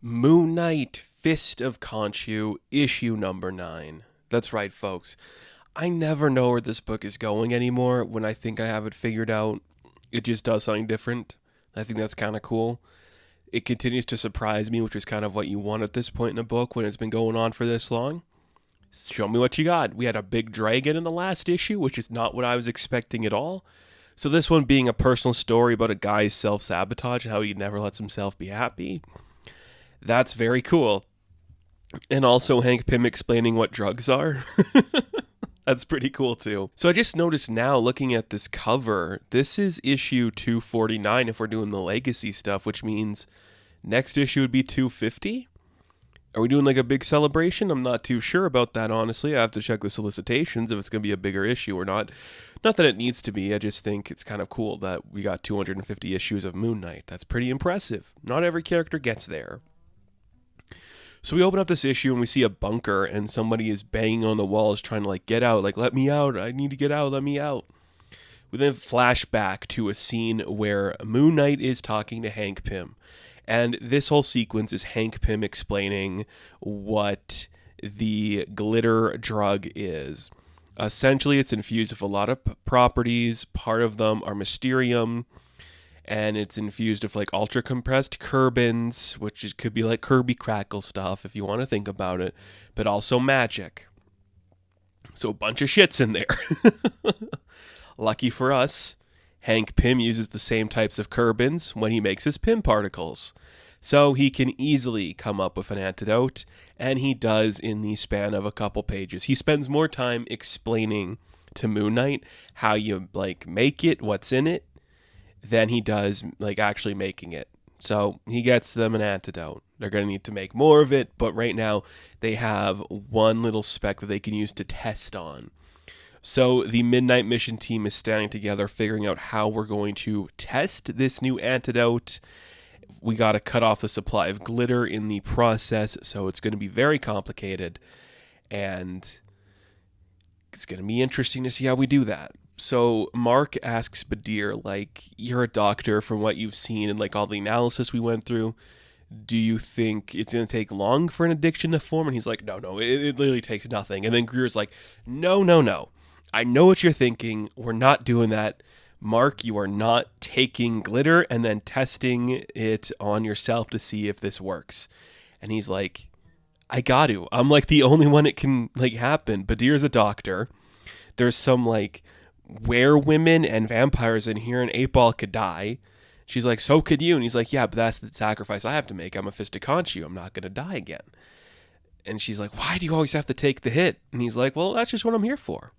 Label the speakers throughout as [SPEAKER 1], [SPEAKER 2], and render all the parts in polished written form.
[SPEAKER 1] Moon Knight, Fist of Khonshu, issue number 9. That's right, folks. I never know where this book is going anymore. When I think I have it figured out, it just does something different. I think that's kind of cool. It continues to surprise me, which is kind of what you want at this point in a book when it's been going on for this long. Show me what you got. We had a big dragon in the last issue, which is not what I was expecting at all. So this one being a personal story about a guy's self-sabotage and how he never lets himself be happy. That's very cool. And also Hank Pym explaining what drugs are. That's pretty cool too. So I just noticed now looking at this cover, this is issue 249 if we're doing the legacy stuff, which means next issue would be 250. Are we doing like a big celebration? I'm not too sure about that, honestly. I have to check the solicitations if it's going to be a bigger issue or not. Not that it needs to be. I just think it's kind of cool that we got 250 issues of Moon Knight. That's pretty impressive. Not every character gets there. So we open up this issue and we see a bunker and somebody is banging on the walls trying to get out, let me out, I need to get out, let me out. We then flash back to a scene where Moon Knight is talking to Hank Pym. And this whole sequence is Hank Pym explaining what the glitter drug is. Essentially, it's infused with a lot of properties. Part of them are mysterium, and it's infused with ultra compressed Kerbins, which could be like Kirby Crackle stuff if you want to think about it, but also magic. So a bunch of shit's in there. Lucky for us, Hank Pym uses the same types of Kerbins when he makes his Pym particles. So he can easily come up with an antidote, and he does in the span of a couple pages. He spends more time explaining to Moon Knight how you make it, what's in it, than he does actually making it. So he gets them an antidote. They're going to need to make more of it, but right now they have one little speck that they can use to test on. So the Midnight Mission team is standing together figuring out how we're going to test this new antidote. We got to cut off the supply of glitter in the process, so it's going to be very complicated, and it's going to be interesting to see how we do that. So Marc asks Badir, you're a doctor from what you've seen and all the analysis we went through. Do you think it's going to take long for an addiction to form? And he's like, no, it literally takes nothing. And then Greer's like, no. I know what you're thinking. We're not doing that. Marc, you are not taking glitter and then testing it on yourself to see if this works. And he's like, I got to. I'm the only one it can happen. Badir's a doctor. There's some were-women and vampires in here, and 8-Ball could die. She's like, so could you. And he's like, yeah, but that's the sacrifice I have to make. I'm a fist of Khonshu. I'm not going to die again. And she's like, why do you always have to take the hit? And he's like, well, that's just what I'm here for.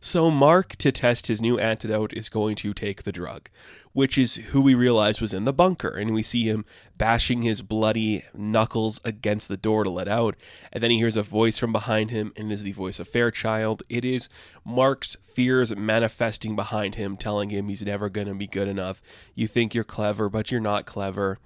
[SPEAKER 1] So Marc, to test his new antidote, is going to take the drug, which is who we realize was in the bunker. And we see him bashing his bloody knuckles against the door to let out. And then he hears a voice from behind him, and it is the voice of Fairchild. It is Marc's fears manifesting behind him, telling him he's never going to be good enough. You think you're clever, but you're not clever.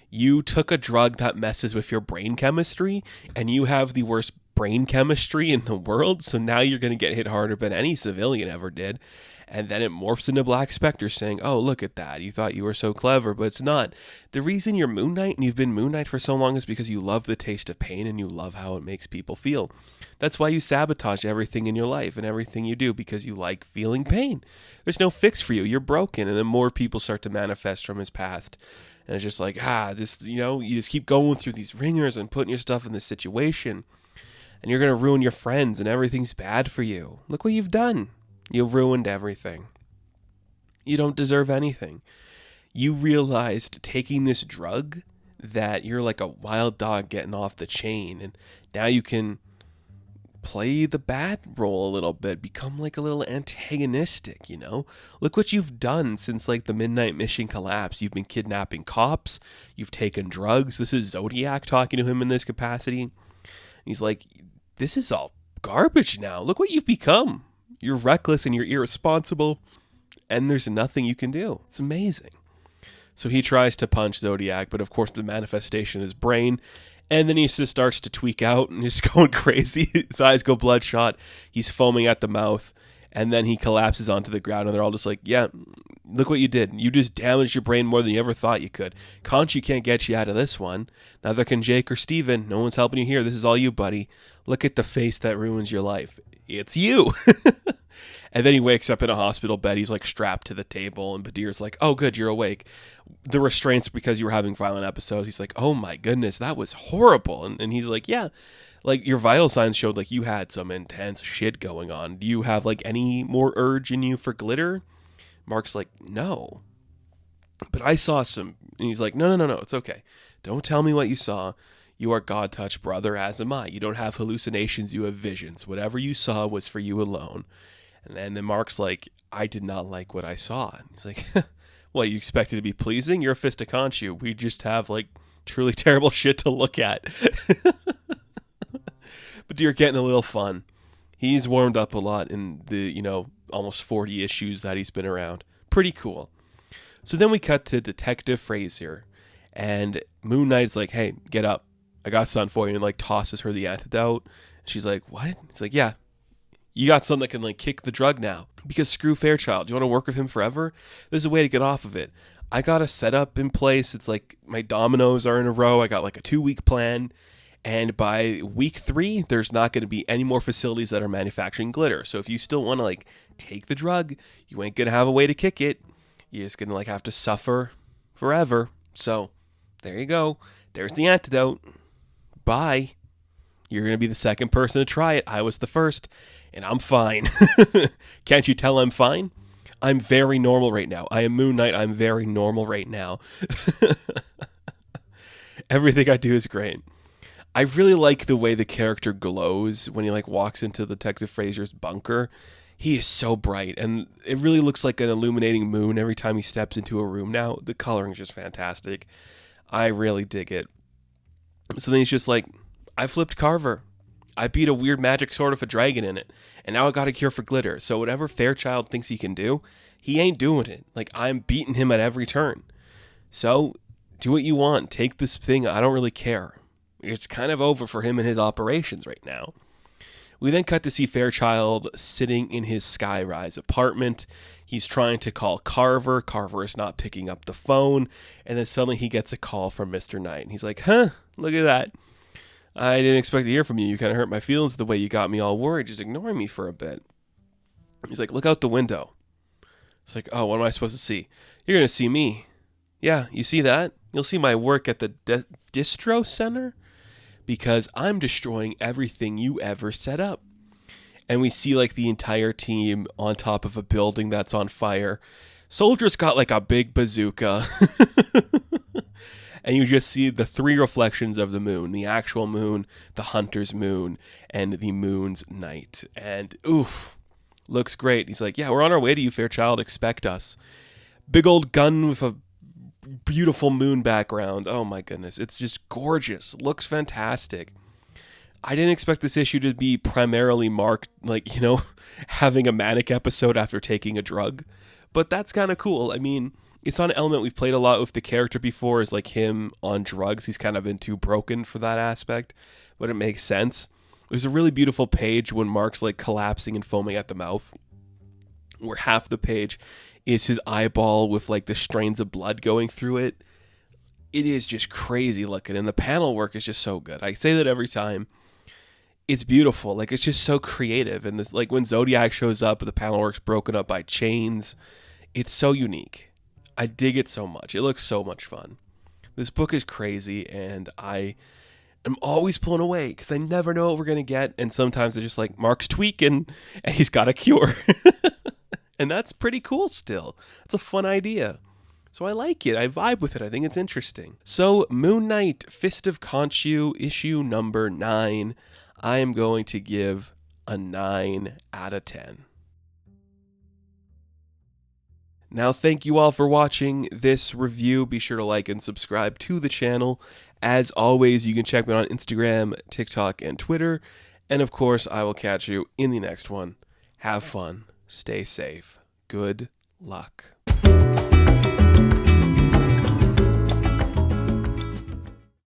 [SPEAKER 1] You took a drug that messes with your brain chemistry, and you have the worst brain chemistry in the world, so now you're going to get hit harder than any civilian ever did. And then it morphs into Black Spectre saying, oh, look at that. You thought you were so clever, but it's not. The reason you're Moon Knight and you've been Moon Knight for so long is because you love the taste of pain and you love how it makes people feel. That's why you sabotage everything in your life and everything you do, because you like feeling pain. There's no fix for you. You're broken. And then more people start to manifest from his past. And it's just you just keep going through these ringers and putting your stuff in this situation. And you're going to ruin your friends and everything's bad for you. Look what you've done. You've ruined everything. You don't deserve anything. You realized taking this drug that you're like a wild dog getting off the chain. And now you can play the bad role a little bit. Become a little antagonistic, Look what you've done since the Midnight Mission collapse. You've been kidnapping cops. You've taken drugs. This is Zodiac talking to him in this capacity. He's like, this is all garbage now. Look what you've become. You're reckless and you're irresponsible, and there's nothing you can do. It's amazing. So he tries to punch Zodiac, but of course the manifestation is brain, and then he just starts to tweak out and he's going crazy. His eyes go bloodshot. He's foaming at the mouth, and then he collapses onto the ground, and they're all just like, yeah, Look what you did. You just damaged your brain more than you ever thought you could. Khonshu can't get you out of this one. Neither can Jake or Steven. No one's helping you here. This is all you, buddy. Look at the face that ruins your life. It's you. And then he wakes up in a hospital bed. He's like strapped to the table, and Badir's like, oh, good, you're awake. The restraints because you were having violent episodes. He's like, oh my goodness, that was horrible. And he's like, yeah, like your vital signs showed like you had some intense shit going on. Do you have like any more urge in you for glitter? Marc's like, no. But I saw some. And he's like, no, it's okay. Don't tell me what you saw. You are God-touched, brother, as am I. You don't have hallucinations, you have visions. Whatever you saw was for you alone. And then Marc's like, I did not like what I saw. And he's like, what, you expect it to be pleasing? You're a fist of Khonshu. We just have, like, truly terrible shit to look at. But you're getting a little fun. He's warmed up a lot in the, almost 40 issues that he's been around. Pretty cool. So then we cut to Detective Fraser. And Moon Knight's like, hey, get up. I got something for you. And, like, tosses her the antidote. She's like, what? He's like, yeah. You got something that can, like, kick the drug now. Because screw Fairchild. Do you want to work with him forever? There's a way to get off of it. I got a setup in place. It's like my dominoes are in a row. I got, like, a 2-week plan. And by week 3, there's not going to be any more facilities that are manufacturing glitter. So if you still want to, like, take the drug, you ain't going to have a way to kick it. You're just going to, like, have to suffer forever. So there you go. There's the antidote. Bye. You're going to be the second person to try it. I was the first. And I'm fine. Can't you tell I'm fine? I'm very normal right now. I am Moon Knight. I'm very normal right now. Everything I do is great. I really like the way the character glows when he like walks into Detective Fraser's bunker. He is so bright, and it really looks like an illuminating moon every time he steps into a room now. The coloring is just fantastic. I really dig it. So then he's just like, I flipped Carver. I beat a weird magic sword with a dragon in it, and now I got a cure for glitter. So whatever Fairchild thinks he can do, he ain't doing it. Like, I'm beating him at every turn. So do what you want. Take this thing. I don't really care. It's kind of over for him and his operations right now. We then cut to see Fairchild sitting in his skyrise apartment. He's trying to call Carver. Carver is not picking up the phone. And then suddenly he gets a call from Mr. Knight. And he's like, huh, look at that. I didn't expect to hear from you. You kind of hurt my feelings the way you got me all worried, just ignoring me for a bit. He's like, look out the window. It's like, oh, what am I supposed to see? You're going to see me. Yeah, you see that? You'll see my work at the distro center because I'm destroying everything you ever set up. And we see like the entire team on top of a building that's on fire. Soldiers got like a big bazooka. And you just see the 3 reflections of the moon, the actual moon, the hunter's moon, and the moon's night. And oof, looks great. He's like, yeah, we're on our way to you, Fairchild. Expect us. Big old gun with a beautiful moon background. Oh my goodness. It's just gorgeous. Looks fantastic. I didn't expect this issue to be primarily Marc, like, having a manic episode after taking a drug. But that's kind of cool. I mean, it's on an element we've played a lot with the character before, is like him on drugs. He's kind of been too broken for that aspect, but it makes sense. There's a really beautiful page when Marc's like collapsing and foaming at the mouth, where half the page is his eyeball with like the strains of blood going through it. It is just crazy looking, and the panel work is just so good. I say that every time. It's beautiful. Like, it's just so creative. And this, like, when Zodiac shows up, the panel work's broken up by chains. It's so unique. I dig it so much. It looks so much fun. This book is crazy, and I am always blown away because I never know what we're going to get. And sometimes it's just like, Marc's tweaking, and he's got a cure. And that's pretty cool still. It's a fun idea. So I like it. I vibe with it. I think it's interesting. So Moon Knight, Fist of Khonshu, issue number 9. I am going to give a 9 out of 10. Now, thank you all for watching this review. Be sure to like and subscribe to the channel. As always, you can check me out on Instagram, TikTok, and Twitter. And of course, I will catch you in the next one. Have fun. Stay safe. Good luck.